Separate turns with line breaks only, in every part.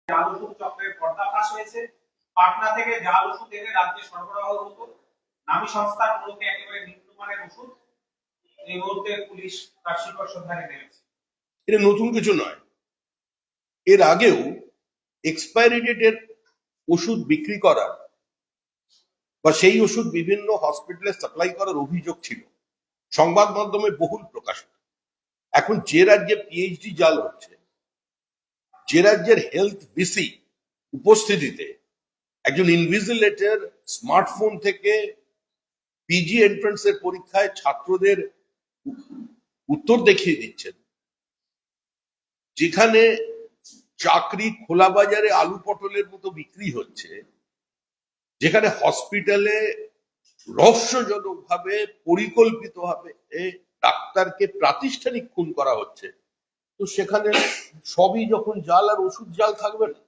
জাল ওষুধ চক্রের পর্দাফাশ হয়েছে। পাটনা থেকে জাল ওষুধ এনে রাজ্যে সরবরাহ হতো। নামী সংস্থাগুলোকে একেবারে নিম্নমানের ওষুধ এই মুহূর্তে পুলিশ তার শিকড় সন্ধানে নেমেছে।
এটা নতুন কিছু নয়, এর আগেও এক্সপায়ারি ডেটের ওষুধ বিক্রি করার বা সেই ওষুধ বিভিন্ন হসপিটালে সাপ্লাই করার অভিযোগ ছিল, সংবাদ মাধ্যমে বহুল প্রকাশিত। এখন যে রাজ্যে পিএইচডি জাল হচ্ছে, যে রাজ্যের হেলথ ভিসি উপস্থিতিতে একজন ইনভিজিলেটর স্মার্টফোন থেকে পিজি এন্ট্রান্সের পরীক্ষায় ছাত্রদের উত্তর দেখিয়ে দিচ্ছেন, যেখানে চাকরি খোলা বাজারে আলু পটলের মতো বিক্রি হচ্ছে, যেখানে হসপিটালে রহস্যজনকভাবে পরিকল্পিতভাবে ডাক্তারকে প্রাতিষ্ঠানিক খুন করা হচ্ছে, তো সেখানে সবই যখন জাল, আর ওষুধ জাল থাকবে না?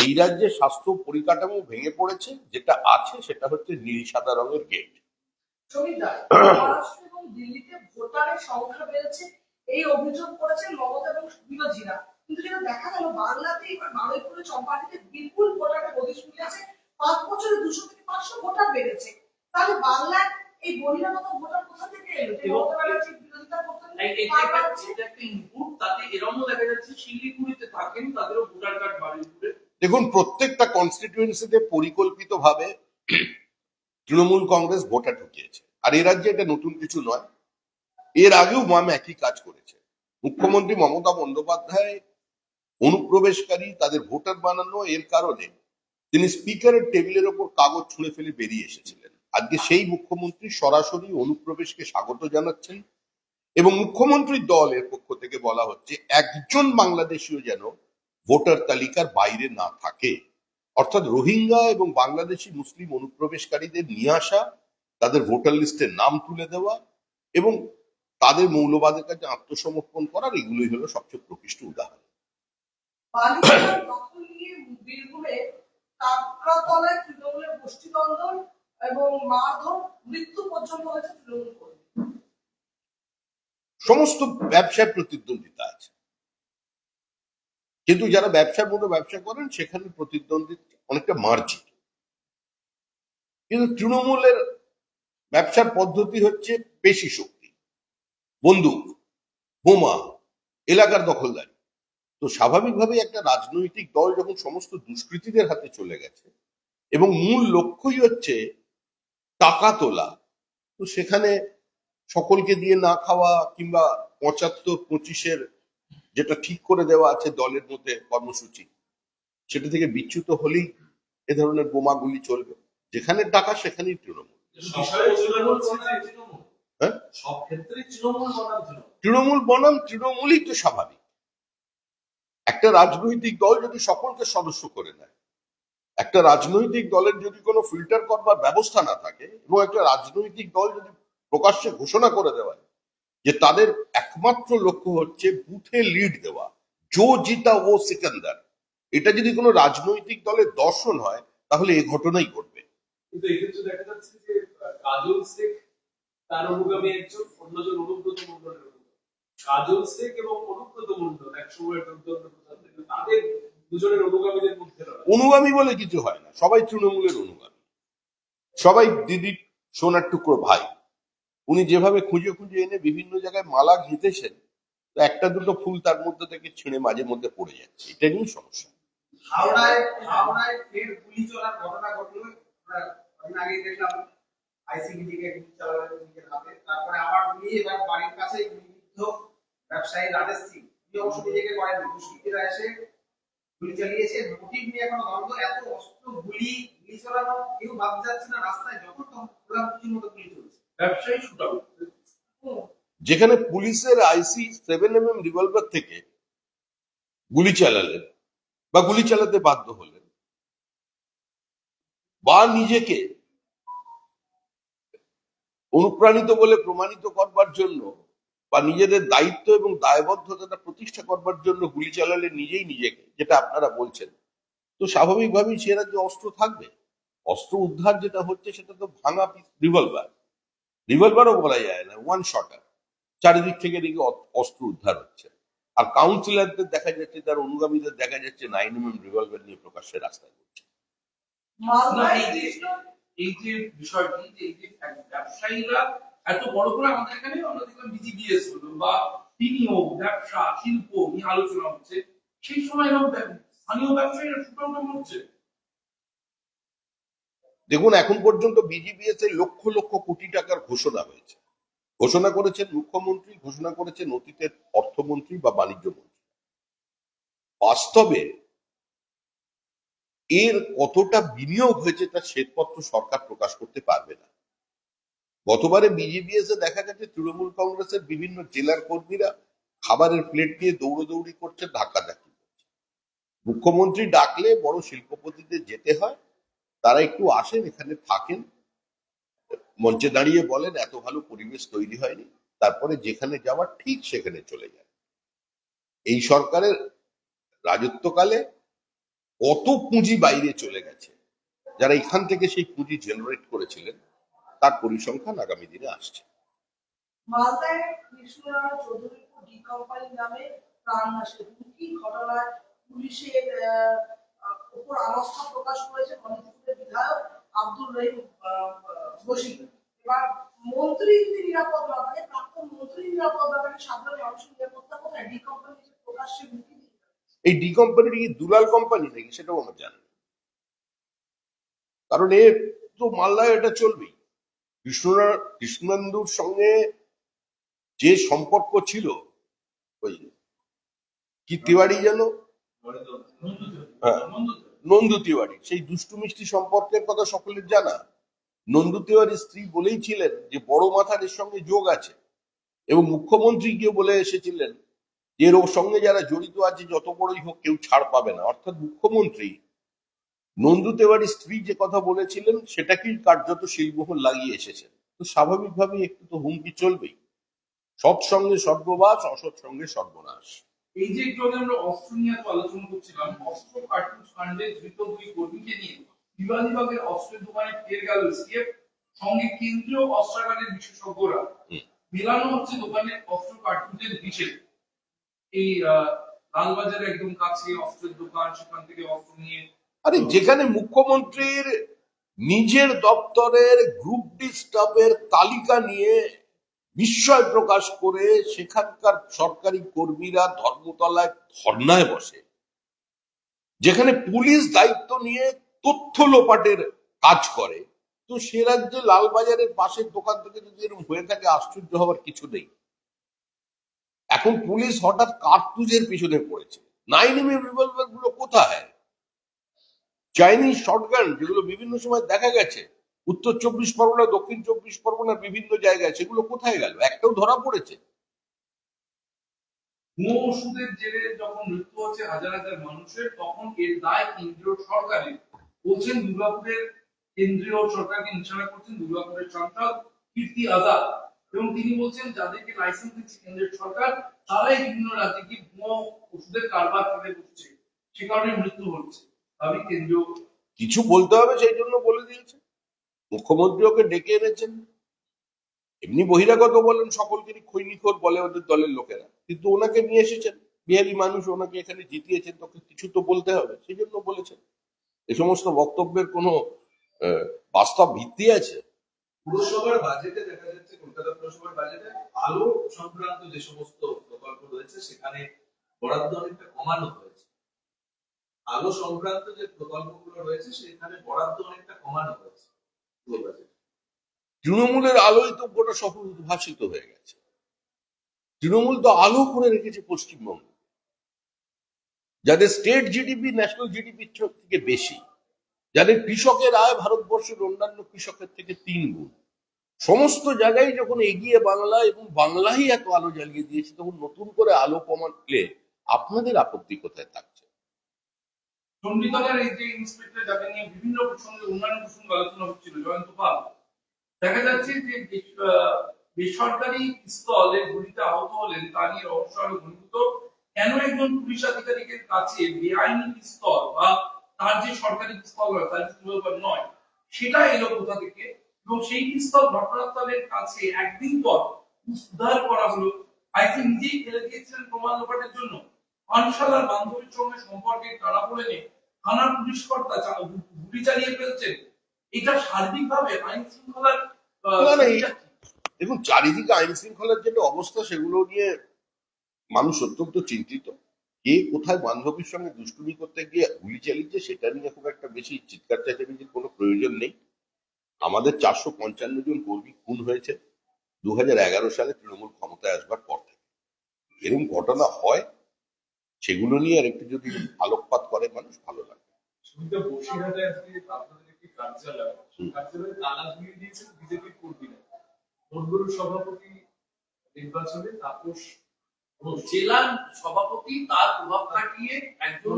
এই রাজ্যে স্বাস্থ্য পরিকাঠামো ভেঙে পড়েছে, যেটা আছে সেটা হচ্ছে নীল সাদা রঙের গেট।
মহারাষ্ট্র এবং দিল্লিতে ভোটারের সংখ্যা বেড়েছে এই অভিযোগ করেছেন মমতা এবং বিরোধীরা, কিন্তু যেটা দেখা গেল বাংলাতে এবার বারুইপুরে চম্পাটিতে বিপুল ভোটারের হদিশ মিলেছে। 5 বছরে 200 থেকে 500 ভোটার বেড়েছে। তাহলে বাংলার এই বহিরাগত ভোটার কোথা থেকে এলো? মমতা ব্যানার্জি বিরোধিতা করতেন,
একটা ইনপুট তাতে এরকমও দেখা যাচ্ছে শিলিগুড়িতে থাকেন তাদেরও ভোটার কার্ড বারুইপুরে।
দেখুন, প্রত্যেকটা কনস্টিটিউয়েন্সিতে পরিকল্পিতভাবে তৃণমূল কংগ্রেস ভোটার ঢুকিয়েছে, আর এ রাজ্যে এটা নতুন কিছু নয়। এর আগেও বাম একই কাজ করেছে। মুখ্যমন্ত্রী মমতা বন্দ্যোপাধ্যায় অনুপ্রবেশকারী তাদের ভোটার বানানো এর কারণে তিনি স্পিকারের টেবিলের ওপর কাগজ ছুঁড়ে ফেলে বেরিয়ে এসেছিলেন। আজকে সেই মুখ্যমন্ত্রী সরাসরি অনুপ্রবেশকে স্বাগত জানাচ্ছেন, এবং মুখ্যমন্ত্রীর দলের পক্ষ থেকে বলা হচ্ছে একজন বাংলাদেশীও যেন ভোটার তালিকার বাইরে না থাকে। অর্থাৎ রোহিঙ্গা এবং বাংলাদেশি মুসলিম অনুপ্রবেশকারীদের নিয়ে আসা, তাদের ভোটার লিস্টের নাম তুলে দেওয়া এবং তাদের মৌলবাদের কাছে আত্মসমর্পণ করার, এগুলোই হলো সবচেয়ে প্রকৃষ্ট উদাহরণ।
কাকড়াতলায় তৃণমূলের গোষ্ঠীদ্বন্দ্ব এবং মারধর, মৃত্যু পর্যন্ত হয়েছে তৃণমূল কর্মী।
সমস্ত ব্যবসায় প্রতিদ্বন্দ্বিতা আছে, কিন্তু যারা ব্যবসার মতো ব্যবসা করেন সেখানে প্রতিদ্বন্দ্বিতা অনেকটা মার্জিত। কিন্তু তৃণমূলের ব্যবসার পদ্ধতি হচ্ছে পেশি শক্তি, বন্দুক, বোমা, এলাকার দখলদারি। তো স্বাভাবিকভাবে একটা রাজনৈতিক দল যখন সমস্ত দুষ্কৃতীদের হাতে চলে গেছে এবং মূল লক্ষ্যই হচ্ছে টাকা তোলা, তো সেখানে সকলকে দিয়ে না খাওয়া কিংবা 75-25-এর যেটা ঠিক করে দেওয়া আছে দলের মধ্যে কর্মসূচি, সেটা থেকে বিচ্যুত হলেই এ ধরনের বোমাগুলি চলবে। যেখানে টাকা সেখানেই তৃণমূল। হ্যাঁ, তৃণমূল বনাম তৃণমূলই তো স্বাভাবিক। একটা রাজনৈতিক দল যদি সকলকে সদস্য করে নেয়, একটা রাজনৈতিক দলের যদি কোনো ফিল্টার করবার ব্যবস্থা না থাকে, এবং একটা রাজনৈতিক দল যদি প্রকাশ্যে ঘোষণা করে দেওয়া যে তাদের একমাত্র লক্ষ্য হচ্ছে বুথে লিড দেওয়া, জো জিতা ও সিকান্দার, এটা যদি কোনো রাজনৈতিক দলের দর্শন হয় তাহলে এই ঘটনাই ঘটবে।
কিন্তু এক্ষেত্রে দেখা যাচ্ছে যে কাজল শেখ তার অনুগামী একজন, অন্যজন অনুব্রত মণ্ডলের অনুগামী। কাজল শেখ এবং অনুব্রত মণ্ডল একসময় তাদের দুজনের অনুগামীদের মধ্যে
অনুগামী বলে কিছু হয় না, সবাই তৃণমূলের অনুগামী, সবাই দিদির সোনার টুকরো ভাই। উনি যেভাবে খুঁজে খুঁজে এনে বিভিন্ন জায়গায় মালা ঘেঁটেছেন, তো একটা দুটো ফুল তার মধ্যে থেকে ছিঁড়ে মাঝে মধ্যে পড়ে যাচ্ছে, এটা নিয়ে সমস্যা।
হাওড়ায় ফের গুলি চলার ঘটনা ঘটলো। আমি আগে দেখলাম আইসিবি থেকে গুলি চালালেন নিজের হাতে, তারপরে আবার গুলি, এবার বাড়ির কাছে গুলিবিদ্ধ ব্যবসায়ী রাজেশ সিং। তিনি অবশ্য নিজেকে করেন, দুষ্কৃতীরা এসে গুলি চালিয়েছে। মোটিভ নিয়ে এখনো দ্বন্দ্ব। এত অস্ত্র, গুলি চালানো, কেউ ভাবতে যাচ্ছে না রাস্তায় যখন তখন খোলা গুলির মতো গুলি চলছে।
ব্যবসায়ী শুট আউট।
যেখানে পুলিশের আইসি 7mm রিভলভার থেকে গুলি চালালেন বা গুলি চালাতে বাধ্য হলেন, বা নিজেকে অনুপ্রাণিত বলে প্রমাণিত করবার জন্য বা নিজেদের দায়িত্ব এবং দায়বদ্ধতা প্রতিষ্ঠা করবার জন্য গুলি চালালেন নিজেই নিজেকে, যেটা আপনারা বলছেন, তো স্বাভাবিকভাবেই সে রাজ্যে অস্ত্র থাকবে। অস্ত্র উদ্ধার যেটা হচ্ছে সেটা তো ভাঙা রিভলভার, রিভলভারও বলা যায় না, ওয়ান শটার, চারিদিক থেকে দিকে অস্ত্র উদ্ধার হচ্ছে। আর কাউন্সিলরদের দেখা যাচ্ছে, তার অনুগামীদের দেখা যাচ্ছে 9mm রিভলভার নিয়ে প্রকাশ্যে রাস্তায় করছে।
মালদায়
এই যে বিষয়টি যে এই যে ব্যবসায়ীরা এত বড় করে আমাদের এখানে আমরা দেখলাম বিজিবিএস হলো বা বিনিয়োগ ব্যবসা শিল্প নিয়ে আলোচনা হচ্ছে, সেই সময় এরকম স্থানীয় ব্যবসায়ীরা সুতরাং হচ্ছে।
দেখুন, এখন পর্যন্ত বিজিবিএস এর লক্ষ লক্ষ কোটি টাকার ঘোষণা হয়েছে। ঘোষণা করেছেন মুখ্যমন্ত্রী, ঘোষণা করেছেন অতীতের অর্থমন্ত্রী বা বাণিজ্য মন্ত্রী। বাস্তবে এর কতটা বিনিয়োগ হয়েছে তার শ্বেতপত্র সরকার প্রকাশ করতে পারবে না। গতবারে বিজিবিএস এ দেখা গেছে তৃণমূল কংগ্রেসের বিভিন্ন জেলার কর্মীরা খাবারের প্লেট নিয়ে দৌড়দৌড়ি করছে, ধাক্কাধাক্কি করছে। মুখ্যমন্ত্রী ডাকলে বড় শিল্পপতিদের যেতে হয়, তারা একটু আসেন, এখানে থাকেন, মঞ্চে দাঁড়িয়ে বলেন এত ভালো পরিবেশ তৈরি হয়নি, তারপরে যেখানে যাওয়ার ঠিক সেখানে চলে যায়। এই সরকারের রাজত্বকালে কত পুঁজি বাইরে চলে গেছে, যারা এখান থেকে সেই পুঁজি জেনারেট করেছিলেন তার পরিসংখ্যান আগামী দিনে আসছে।
মালদায় কৃষ্ণনারায়ণ চৌধুরীপুর ডি কোম্পানি নামে প্রাণ নাশের হুমকি ঘটনায় পুলিশের উপর আস্থা প্রকাশ করেছে মণিপুরের বিধায়ক আব্দুর রহিম বশির। এবার মন্ত্রী যদি নিরাপদ না থাকে, প্রাক্তন মন্ত্রী নিরাপদ না থাকে, সাধারণ মানুষের নিরাপত্তা কোথায়? ডি কোম্পানি প্রকাশ্যে হুমকি দিচ্ছে।
এই ডি কোম্পানিটা কি দুলাল কোম্পানি নাকি সেটাও আমার জানা নেই। কারণ এ তো মালদায় এটা চলবেই। কৃষ্ণেন্দুর সঙ্গে যে সম্পর্ক ছিল, ওই কি তিওয়ারি যেন, হ্যাঁ, নন্দু তিওয়ারি, সেই দুষ্টু মিষ্টি সম্পর্কের কথা সকলের জানা। নন্দু তিওয়ারির স্ত্রী বলেই ছিলেন যে বড় মাথার এর সঙ্গে যোগ আছে, এবং মুখ্যমন্ত্রী গিয়ে বলে এসেছিলেন যে এর ওর সঙ্গে যারা জড়িত আছে যত বড়ই হোক কেউ ছাড় পাবে না। অর্থাৎ মুখ্যমন্ত্রী নন্দু তিওয়ারির স্ত্রী যে কথা বলেছিলেন সেটাকেই কার্যত শিলমোহর লাগিয়ে এসেছেন। তো স্বাভাবিকভাবেই একটু তো হুমকি চলবেই। সৎ সঙ্গে সর্ববাস, অসৎ সঙ্গে সর্বনাশ।
এই যে একটু আগে আমরা অস্ত্র নিয়ে তো আলোচনা করছিলাম, অস্ত্র কার্তুজ কাণ্ডে ধৃত দুই কর্মীকে নিয়ে বিভাগের অস্ত্রের দোকানে ফের গেল এসটিএফ, সঙ্গে কেন্দ্রীয় অস্ত্রাগারের বিশেষজ্ঞরা। মেলানো হচ্ছে দোকানের অস্ত্র কার্তুজের হিসেব। এই লালবাজারে একদম কাছে অস্ত্রের দোকান, সেখান থেকে অস্ত্র নিয়ে
আরে যেখানে মুখ্যমন্ত্রীর নিজের দপ্তরের গ্রুপ ডি স্টাফের তালিকা নিয়ে বিস্ময় প্রকাশ করে সেখানকার সরকারি কর্মীরা ধর্মতলায় ধর্নায় বসে, যেখানে পুলিশ দায়িত্ব নিয়ে তথ্য লোপাটের কাজ করে, তো সে রাজ্যে লালবাজারের পাশের দোকান থেকে যদি এরকম হয়ে থাকে আশ্চর্য হওয়ার কিছু নেই। এখন পুলিশ হঠাৎ কার্তুজের পিছনে পড়েছে। 9mm রিভলভার গুলো কোথায়? চাইনিজ শটগান যেগুলো বিভিন্ন সময় দেখা গেছে উত্তর 24 পরগনা, দক্ষিণ 24 পরগনার বিভিন্ন জায়গায়, সেগুলো কোথায় গেল? একটাও ধরা পড়েছে?
ভুয়ো ওষুধের জেরে যখন মৃত্যু হচ্ছে হাজার হাজার মানুষের, তখন এর দায় কেন্দ্রীয় সরকারের বলছেন দুর্গাপুরের কেন্দ্রীয় সরকারকে নিশানা করছেন দুর্গাপুরের সাংসদ কীর্তি আজাদ, এবং তিনি বলছেন যাদেরকে লাইসেন্স দিচ্ছে কেন্দ্রের সরকার তারাই বিভিন্ন রাজ্যে কি ভুয়ো ওষুধের কারবার করে বসছে, সে কারণে মৃত্যু হচ্ছে। ভাবি কেন্দ্রীয়
কিছু বলতে হবে সেই জন্য বলে দিয়েছে। মুখ্যমন্ত্রী ওকে ডেকে এনেছেন, এমনি বহিরাগত বলেন, সকলকে খৈনিখোর বলে ওদের দলের লোকেরা, কিন্তু ওনাকে নিয়ে এসেছেন, বিহারি মানুষ, ওনাকে এখানে জিতিয়েছেন, তোকে কিছু তো বলতে হবে, সেই জন্য বলেছেন। এ সমস্ত বক্তব্যের কোনো বাস্তব ভিত্তি আছে?
পুরসভার বাজেটে দেখা যাচ্ছে, কলকাতা পুরসভার বাজেটে আলো সংক্রান্ত যে সমস্ত প্রকল্প রয়েছে সেখানে বরাদ্দ অনেকটা কমানো হয়েছে। আলো সংক্রান্ত যে প্রকল্পগুলো রয়েছে সেখানে বরাদ্দ অনেকটা কমানো হয়েছে পুরো বাজেটে।
তৃণমূলের আলোয় তো গোটা শহর উদ্ভাসিত হয়ে গেছে। তৃণমূল তো আলো করে রেখেছে পশ্চিমবঙ্গ, যাদের স্টেট জিডিপি ন্যাশনাল জিডিপির থেকে বেশি, যাদের কৃষকের আয় ভারতবর্ষের অন্যান্য কৃষকের থেকে 3 গুণ। সমস্ত জায়গায় যখন এগিয়ে বাংলা, এবং বাংলাই এত আলো জ্বালিয়ে দিয়েছে, তখন নতুন করে আলো কমালে আপনাদের আপত্তি কোথায় থাকছে?
চণ্ডীতলার এই যে ইন্সপেক্টর যাকে নিয়ে বিভিন্ন প্রসঙ্গে উন্নয়ন প্রসঙ্গে আলোচনা হচ্ছিল, জয়ন্ত পাল, দেখা যাচ্ছে যে বেসরকারি পিস্তলের গুলিতে আহত হলেন তা নিয়ে রহস্য আরো ঘনীভূত। কেন একজন পুলিশ আধিকারিকের কাছে বেআইনি পিস্তল বা তার যে সরকারি পিস্তল তার পিস্তল নয়, সেটা এলো কোথা থেকে, এবং সেই পিস্তল ঘটনাস্থলের কাছে একদিন পর উদ্ধার করা হলো আইসি নিজেই ফেলে দিয়েছিলেন প্রমাণ লোপাটের জন্য। পানশালার বান্ধবীর সঙ্গে সম্পর্কে টানাপোড়েনে থানার পুলিশ কর্তা গুলি চালিয়ে ফেলছেন। এটা সার্বিকভাবে আইন শৃঙ্খলার
না, না, দেখুন চারিদিকে আইন শৃঙ্খলার যে অবস্থা সেগুলো নিয়ে মানুষ অত্যন্ত চিন্তিত। কে কোথায় বান্ধবীর সঙ্গে দুষ্টুমি করতে গিয়ে গুলি চালিয়েছে সেটা নিয়ে খুব একটা বেশি চিৎকার চেঁচামেচির কোনো প্রয়োজন নেই। আমাদের 455 জন কর্মী খুন হয়েছে 2011 সালে তৃণমূল ক্ষমতায় আসবার পর থেকে। এরকম ঘটনা হয়, সেগুলো নিয়ে আর একটু যদি আলোকপাত করে মানুষ ভালো লাগবে।
সুবিধা বসিরহাটে আজকে আপনাদের একটি কার্যালয় কার্যালয়ে তালা ঝুলিয়ে দিয়েছেন বিজেপির কর্মীরা। মন্ডল সভাপতি নির্বাচনে তাপস
জেলার সভাপতি তার প্রভাব খাটিয়ে একজন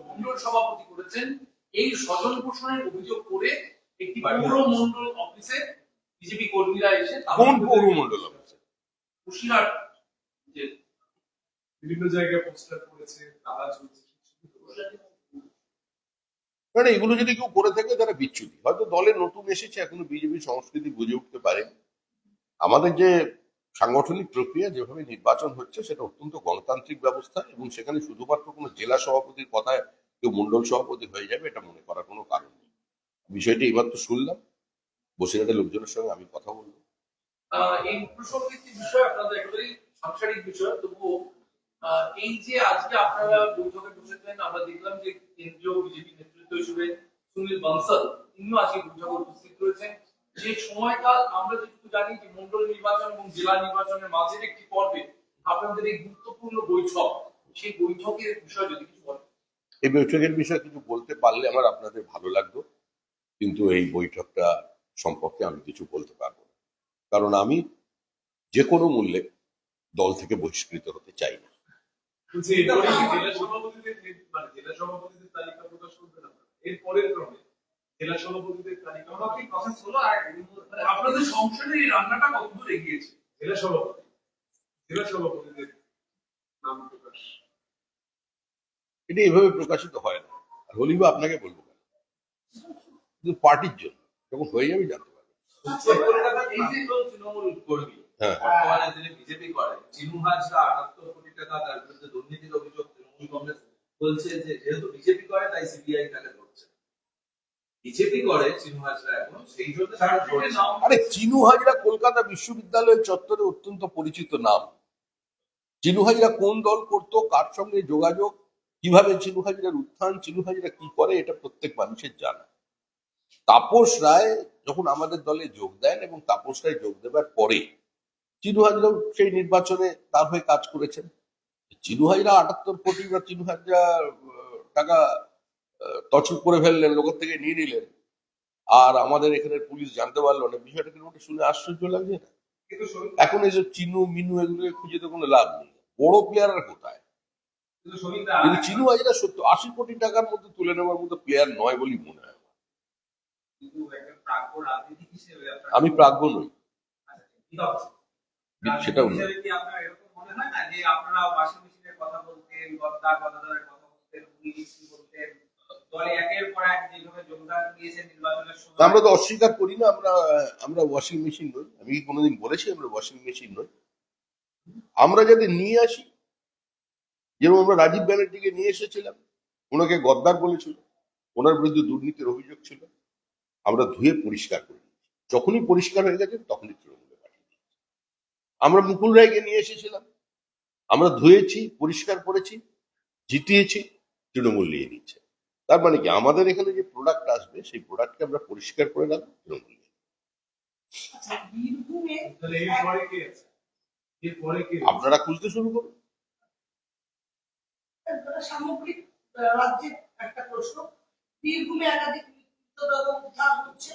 মন্ডল সভাপতি করেছেন এই স্বজন পোষণের অভিযোগ করে একটি পৌর মন্ডল অফিসে বিজেপি কর্মীরা এসে
কোন পৌরমণ্ডল অফিসে?
বসিরহাট যে
বিভিন্ন জায়গায় পোস্টার করেছে, তালা ঝুলছে।
কারণ এগুলো যদি কেউ করে থাকে তারা বিচ্যুতি, হয়তো দলে নতুন এসেছে, এখনো বিজেপি সংস্কৃতি বুঝে উঠতে পারে। আমাদের যে সাংগঠনিক প্রক্রিয়া যেভাবে নির্বাচন হচ্ছে সেটা অত্যন্ত গণতান্ত্রিক ব্যবস্থা, এবং সেখানে শুধুমাত্র কোনো জেলা সভাপতির কথায় কেউ মন্ডল সভাপতি হয়ে যাবে এটা মনে করার কোনো কারণ নেই। বিষয়টি এইমাত্র শুনলাম, বসিরহাটের লোকজনের সঙ্গে আমি কথা বলবো।
এই প্রসঙ্গে একটি বিষয় আপনাদের একেবারেই সাংসারিক বিষয়, তবুও এই যে আজকে আপনারা বৈঠকে বসেছেন, আমরা দেখলাম যে কেন্দ্রীয় বিজেপি নেতৃত্ব হিসেবে সুনীল বানসাল তিনিও আজকে বৈঠকে উপস্থিত রয়েছেন। যে সময়কাল আমরা যেটুকু জানি যে মন্ডল নির্বাচন এবং জেলা নির্বাচনের মাঝের একটি পর্বে আপনাদের এই গুরুত্বপূর্ণ বৈঠক, সেই বৈঠকের বিষয় যদি কিছু বলেন।
এই বৈঠকের বিষয়ে কিছু বলতে পারলে আমার আপনাদের ভালো লাগতো, কিন্তু এই বৈঠকটা সম্পর্কে আমি কিছু বলতে পারবো না, কারণ আমি যে কোনো মূল্যে দল থেকে বহিষ্কৃত হতে চাই না।
বলছি এরপরে কি জেলা সভাপতিদের জেলা সভাপতিদের তালিকা প্রকাশ করবেন আপনারা? এর পরের ক্রমে জেলা সভাপতিদের তালিকা
সভাপতির কথা হলো আর
মানে আপনাদের সংসদের এই রান্নাটা কতদূর এগিয়েছে?
জেলা সভাপতিদের নাম প্রকাশ
এটা এইভাবে প্রকাশিত হয় না, আর হলেই বা আপনাকে বলবো কেন, কিন্তু পার্টির জন্য যখন হয়ে যাবে জানতে পারবে।
এই যে তৃণমূল কর্মী
হ্যাঁ,
বর্তমানে যিনি বিজেপি করেন, চিনু হাজরা 78 কোটি টাকা তার বিরুদ্ধে দুর্নীতির অভিযোগ তৃণমূল কংগ্রেস বলছে যে যেহেতু বিজেপি করে তাই সিবিআই তাকে ধরছে। বিজেপি করে চিনু হাজরা এখন, সেই জন্য তারা ধরছে।
আরে চিনু হাজরা কলকাতা বিশ্ববিদ্যালয়ের চত্বরে অত্যন্ত পরিচিত নাম। চিনু হাজরা কোন দল করতো, কার সঙ্গে যোগাযোগ, কিভাবে চিনু হাজরার উত্থান, চিনু হাজরা কি করে, এটা প্রত্যেক মানুষের জানা। তাপস রায় যখন আমাদের দলে যোগ দেন এবং তাপস রায় যোগ দেবার পরে চিনু হাজরাও সেই নির্বাচনে তার হয়ে কাজ করেছেন। চিনু হাজরা 78 কোটি বা চিনু হাজরা টাকা তছরূপ করে ফেললেন, লোকের থেকে নিয়ে নিলেন, আর আমাদের এখানে পুলিশ জানতে পারলো না, বিষয়টা কিন্তু শুনে আশ্চর্য লাগছে না?
কিন্তু
এখন এইসব চিনু মিনু এগুলো খুঁজে তো কোনো লাভ নেই, বড় প্লেয়ার আর কোথায়? কিন্তু চিনু হাজরা 80 কোটি টাকার মধ্যে তুলে নেওয়ার মতো প্লেয়ার নয় বলেই মনে হয়।
কিন্তু একজন প্রাজ্ঞ রাজনীতিক হিসেবে
আমি প্রাজ্ঞ নই, সেটাও নয়।
কি আপনার এরকম মনে হয় না যে আপনারা ওয়াশিং মেশিনের কথা বলতেন, গদ্দার গদাধরের কথা বলতেন, পুলিশ বলতেন, দলে একের পর এক যেভাবে যোগদান দিয়েছেন নির্বাচনের সময়?
আমরা তো অস্বীকার করি না, আমরা ওয়াশিং মেশিন নই। আমি কি কোনোদিন বলেছি আমরা ওয়াশিং মেশিন নই? আমরা যাদের নিয়ে আসি, যেরকম আমরা রাজীব ব্যানার্জিকে নিয়ে এসেছিলাম, ওনাকে গদ্দার বলেছিল, ওনার বিরুদ্ধে দুর্নীতির অভিযোগ ছিল, আমরা ধুয়ে পরিষ্কার করে দিয়েছি। যখনই পরিষ্কার হয়ে গেছে তখনই তৃণমূলে পাঠিয়ে দিয়েছি। আমরা মুকুল রায়কে নিয়ে এসেছিলাম, আমরা ধুয়েছি, পরিষ্কার করেছি, জিতিয়েছি, তৃণমূল নিয়ে নিচ্ছে। তার মানে কি আমাদের এখানে যে প্রোডাক্ট আসবে সেই প্রোডাক্টকে আমরা পরিষ্কার করে রাখবো, তৃণমূল নিয়ে।
আচ্ছা, বীরভূমে
তাহলে এরপরে কে আছে? এরপরে কে আছে?
আপনারা খুঁজতে শুরু করুন।
সামগ্রিক রাজ্যের একটা প্রশ্ন, বীরভূমে একাধিক মৃতদেহ উদ্ধার হচ্ছে,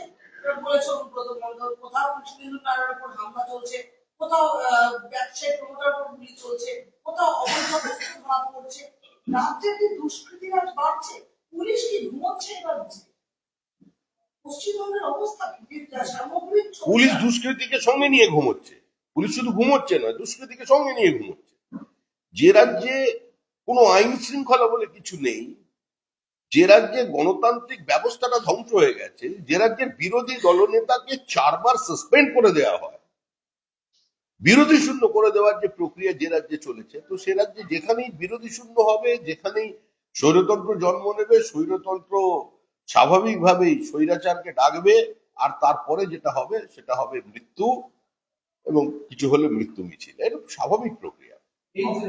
বলেছে অনুব্রত মণ্ডল, কোথাও কৃষ্ণেন্দু নারায়ণের উপর হামলা চলছে, কোথাও ব্যবসায়ী প্রমোটার উপর গুলি চলছে, কোথাও অবৈধ বস্তু ধরা পড়ছে। রাজ্যের কি দুষ্কৃতি আজ বাড়ছে? পুলিশ কি ঘুমোচ্ছে এবার? পশ্চিমবঙ্গের অবস্থা কি? সামগ্রিক
পুলিশ দুষ্কৃতীকে সঙ্গে নিয়ে ঘুমোচ্ছে। পুলিশ শুধু ঘুমোচ্ছে না, দুষ্কৃতীকে সঙ্গে নিয়ে ঘুমোচ্ছে। যে রাজ্যে কোনো আইন শৃঙ্খলা বলে কিছু নেই, যে রাজ্যে গণতান্ত্রিক ব্যবস্থাটা ধ্বংস হয়ে গেছে, যে রাজ্যের বিরোধী দলনেতাকে 4 বার সাসপেন্ড করে দেওয়া হয়, বিরোধী শূন্য করে দেওয়ার যে প্রক্রিয়া যে রাজ্যে চলেছে, তো সে রাজ্যে যেখানেই বিরোধী শূন্য হবে, যেখানেই স্বৈরতন্ত্র জন্ম নেবে, স্বৈরতন্ত্র স্বাভাবিকভাবেই স্বৈরাচারকে ডাকবে, আর তারপরে যেটা হবে সেটা হবে মৃত্যু, এবং কিছু হলে মৃত্যু মিছিল। এটা স্বাভাবিক প্রক্রিয়া।
এই যে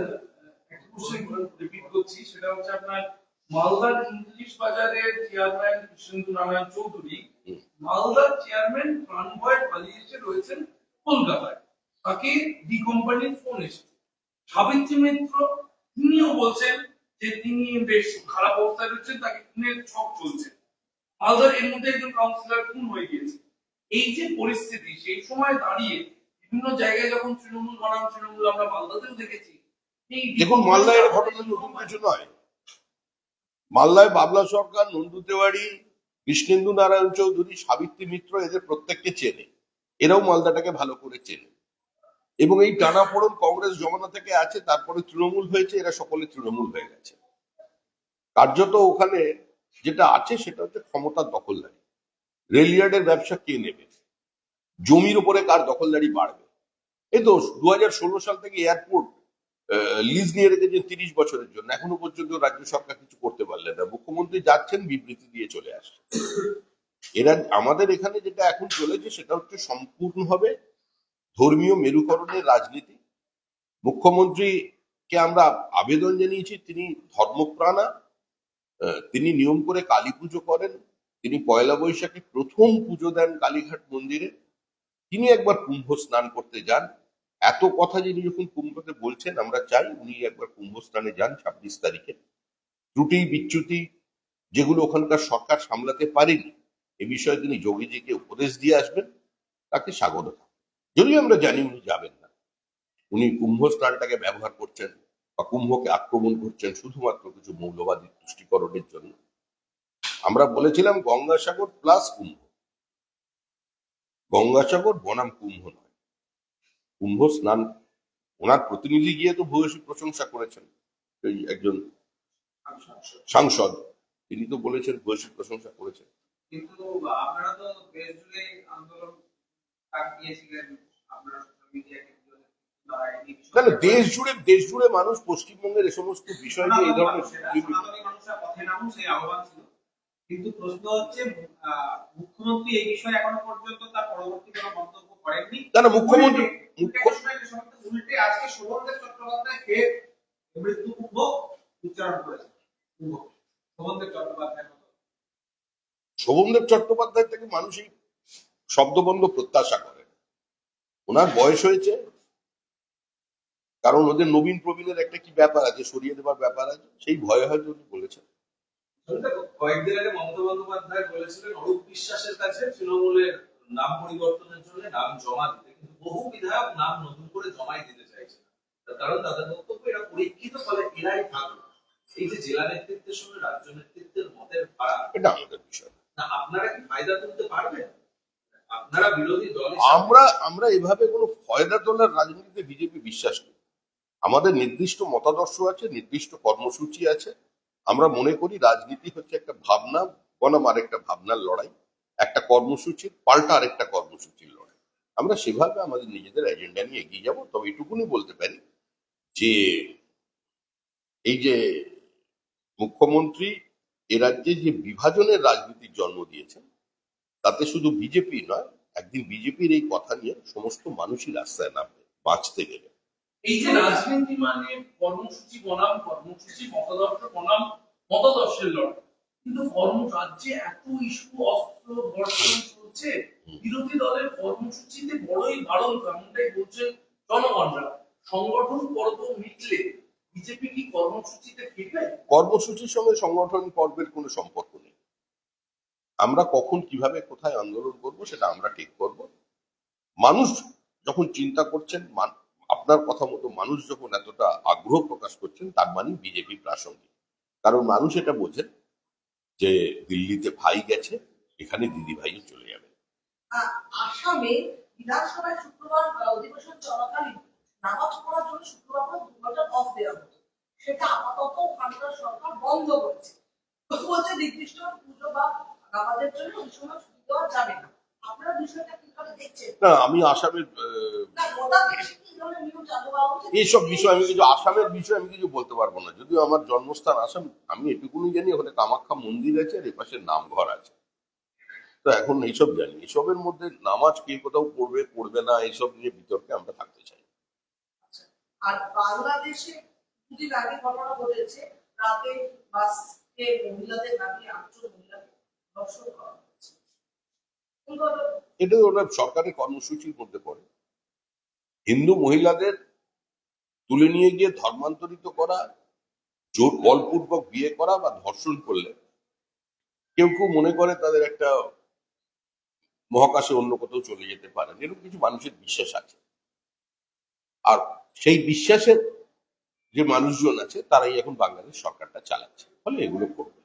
একটা কোশ্চেন রিপিট করছি, সেটা হচ্ছে আপনার মালদার ইংলিশ বাজারের চেয়ারম্যান কৃষ্ণেন্দু নারায়ণ চৌধুরী, মালদার চেয়ারম্যান প্রাণভয় পালিয়ে এসে রয়েছেন কলকাতায়। তাকে ডি কোম্পানির ফোন এসেছে। সাবিত্রী মিত্র তিনিও বলছেন যে তিনি বেশ খারাপ অবস্থায় রয়েছেন, তাকে খুনের ছক চলছে। মালদার এর মধ্যে একজন কাউন্সিলর খুন হয়ে গিয়েছে। এই যে পরিস্থিতি, সেই সময় দাঁড়িয়ে বিভিন্ন জায়গায় যখন তৃণমূল বনাম তৃণমূল আমরা মালদাতেও দেখেছি, এই
দেখুন, মালদায় এর ঘটনা নতুন কিছু নয়। মালদায় বাবলা সরকার, নন্দু তেওয়ারি, কৃষ্ণেন্দু নারায়ণ চৌধুরী, সাবিত্রী মিত্র এদের প্রত্যেককে চেনে। এরাও মালদাটাকে ভালো করে চেনে, এবং এই টানাপোড়েন কংগ্রেস জমানা থেকে আছে, তারপরে তৃণমূল হয়েছে, এরা সকলে তৃণমূল হয়ে গেছে। কার্যত ওখানে যেটা আছে সেটা হচ্ছে ক্ষমতার দখলদারি। রেলইয়ার্ডের ব্যবসা কে নেবে, জমির উপরে কার দখলদারি বাড়বে। এই তো 2016 সাল থেকে এয়ারপোর্ট লিজ নিয়ে রেখেছেন 30 বছরের জন্য, এখনো পর্যন্ত রাজ্য সরকার কিছু করতে পারলেন না। মুখ্যমন্ত্রী যাচ্ছেন, বিবৃতি দিয়ে চলে আসছেন। এরা আমাদের এখানে যেটা এখন চলেছে সেটা হচ্ছে সম্পূর্ণভাবে ধর্মীয় মেরুকরণের রাজনীতি। মুখ্যমন্ত্রীকে আমরা আবেদন জানিয়েছি, তিনি ধর্মপ্রাণা, তিনি নিয়ম করে কালী পুজো করেন, তিনি পয়লা বৈশাখে প্রথম পুজো দেন কালীঘাট মন্দিরে, তিনি একবার কুম্ভ স্নান করতে যান। এত কথা যিনি যখন কুম্ভতে বলছেন, আমরা চাই উনি একবার কুম্ভ স্নানে যান 26 তারিখে। ত্রুটি বিচ্যুতি যেগুলো ওখানকার সরকার সামলাতে পারেনি, এ বিষয়ে তিনি যোগীজিকে উপদেশ দিয়ে আসবেন, তাকে স্বাগত থাকবে। যদিও আমরা জানি উনি যাবেন না, উনি কুম্ভ স্নানটাকে ব্যবহার করছেন বা কুম্ভকে আক্রমণ করছেন শুধুমাত্র কিছু মৌলবাদী তুষ্টিকরণের জন্য। আমরা বলেছিলাম গঙ্গাসাগর প্লাস কুম্ভ, গঙ্গাসাগর বনাম কুম্ভ নয়। কুম্ভ স্নান, ওনার প্রতিনিধি গিয়ে তো ভূয়সী প্রশংসা করেছেন, এই একজন সাংসদ, তিনি তো বলেছেন, ভূয়সী প্রশংসা করেছেন।
কিন্তু আপনারা তো দেশ জুড়ে আন্দোলন দিয়েছিলেন, আপনারা সোশ্যাল মিডিয়াকে
না, দেশ জুড়ে মানুষ পশ্চিমবঙ্গের এই সমস্ত বিষয় নিয়ে এই ধরনের
সনাতনী মানুষরা পথে নামুন, সেই আহ্বান ছিল। কিন্তু প্রশ্ন হচ্ছে, মুখ্যমন্ত্রী এই বিষয়ে এখনো পর্যন্ত তার পরবর্তী কোনো মন্তব্য করেননি।
না, মুখ্যমন্ত্রী
উল্টে আজকে শোভনদেব চট্টোপাধ্যায় ফের মৃত্যু কুম্ভ উচ্চারণ করেছে। শোভনদেব চট্টোপাধ্যায়
শোভনদেব চট্টোপাধ্যায় থেকে মানুষ এই শব্দবন্ধ প্রত্যাশা করে। ওনার বয়স হয়েছে, কারণ ওদের নবীন প্রবীণের একটা কি ব্যাপার আছে, সরিয়ে দেওয়ার ব্যাপার আছে, সেই ভয়ে হয়তো উনি বলেছেন।
কয়েকদিন আগে মমতা বন্দ্যোপাধ্যায় বলেছিলেন অরূপ বিশ্বাসের কাছে তৃণমূলের নাম পরিবর্তনের জন্য নাম জমা দিতে, কিন্তু বহু বিধায়ক নাম নতুন করে জমাই দিতে চাইছে না। তার কারণ তাদের বক্তব্য এরা পরীক্ষিত ফলে এরাই থাকবে। এই যে জেলা নেতৃত্বের সঙ্গে রাজ্য নেতৃত্বের মতের ফারাক,
এটা আমাদের বিষয়
না আপনারা কি ফায়দা তুলতে পারবেন? আপনারা বিরোধী দল,
আমরা এভাবে কোনো ফয়দা তোলার রাজনীতিতে বিজেপি বিশ্বাস করি। আমাদের নির্দিষ্ট মতাদর্শ আছে, নির্দিষ্ট কর্মসূচি আছে। আমরা মনে করি রাজনীতি হচ্ছে একটা ভাবনা বনাম আরেকটা ভাবনার লড়াই, একটা কর্মসূচির পাল্টা আরেকটা কর্মসূচির লড়াই। আমরা সেভাবে আমাদের নিজেদের এজেন্ডা নিয়ে এগিয়ে যাব। তবে এটুকুনি বলতে পারি যে এই যে মুখ্যমন্ত্রী এ রাজ্যে যে বিভাজনের রাজনীতির জন্ম দিয়েছেন, তাতে শুধু বিজেপি নয়, একদিন বিজেপির এই কথা নিয়ে সমস্ত মানুষই রাস্তায় নামবে বাঁচতে গেলে।
এই যে রাজনীতি মানে কর্মসূচি বনাম কর্মসূচি, মতাদর্শ বনাম মতাদর্শের লড়াই, কিন্তু রাজ্যে এত ইস্যু, অস্ত্র বর্ষণ চলছে, বিরোধী দলের কর্মসূচিতে বড়ই বাড়ন্ত, এমনটাই বলছে জনগণরা। সংগঠন পর্ব মিটলে বিজেপি কি কর্মসূচিতে ফিরবে?
কর্মসূচির সঙ্গে সংগঠন পর্বের কোনো সম্পর্ক নেই। আমরা কখন কিভাবে কোথায় আন্দোলন করব সেটা আমরা ঠিক করব। মানুষ যখন চিন্তা করছেন, আপনার কথা মতো মানুষ যখন এতটা আগ্রহ প্রকাশ করছেন, তার মানে বিজেপি প্রাসঙ্গিক। কারণ মানুষ এটা বোঝেন যে দিল্লিতে ভাই গেছে, এখানে দিদি ভাই চলে যাবে।
আসামে বিধানসভায় শুক্রবার অধিবেশন চলাকালীন নামাজ পড়ার জন্য শুক্রবার 2 ঘন্টা অফ দেওয়া হতো, সেটা আপাতত ওখানকার সরকার বন্ধ করেছে। বলছে নির্দিষ্ট পুজো বা নামাজের জন্য ওই সময় ছুটি দেওয়া যাবে না। আপনারা বিষয়টা কিভাবে দেখছেন?
না, আমি আসামের
না, গোটা দেশে কি ধরনের নিয়ম চালু হওয়া উচিত।
এইসব বিষয় আমি কিছু আসামের বিষয়ে আমি কিছু বলতে পারবো না, যদিও আমার জন্মস্থান আসাম। আমি এটুকুনি জানি ওখানে কামাখ্যা মন্দির আছে আর এপাশে নামঘর আছে। তো এখন এইসব জানি, এসবের মধ্যে নামাজ কে কোথাও পড়বে পড়বে না এইসব নিয়ে বিতর্কে আমরা থাকতে চাই না।
আর বাংলাদেশে দুদিন আগে ঘটনা ঘটেছে, রাতে বাসকে মহিলাদের নামিয়ে 8 জন মহিলাকে ধর্ষণ করা হয়েছে। কোন ঘটনা?
এটা ওরা সরকারের কর্মসূচির মধ্যে পড়ে। হিন্দু মহিলাদের তুলে নিয়ে গিয়ে ধর্মান্তরিত করা, জোর বলপূর্বক বিয়ে করা বা ধর্ষণ করলে কেউ কেউ মনে করে তাদের একটা মহাকাশে অন্য কোথাও চলে যেতে পারেন, এরকম কিছু মানুষের বিশ্বাস আছে। আর সেই বিশ্বাসের যে মানুষজন আছে তারাই এখন বাংলাদেশ সরকারটা চালাচ্ছে, ফলে এগুলো করবে।